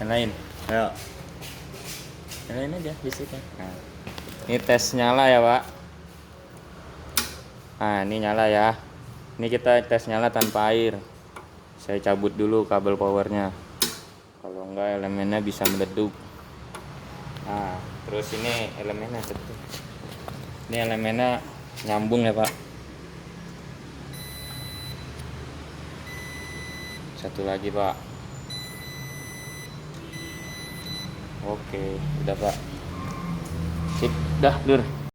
Nyalain. Ayo. Nyalain aja listriknya. Nah. Ini tes nyala ya, Pak. Nah, ini nyala ya. Ini kita tes nyala tanpa air. Saya cabut dulu kabel powernya. Kalau enggak elemennya bisa meleduk. Nah, terus ini elemennya satu. Ini elemennya nyambung ya, Pak. Satu lagi, Pak. Oke, udah, Pak. Sip, dah, Lur.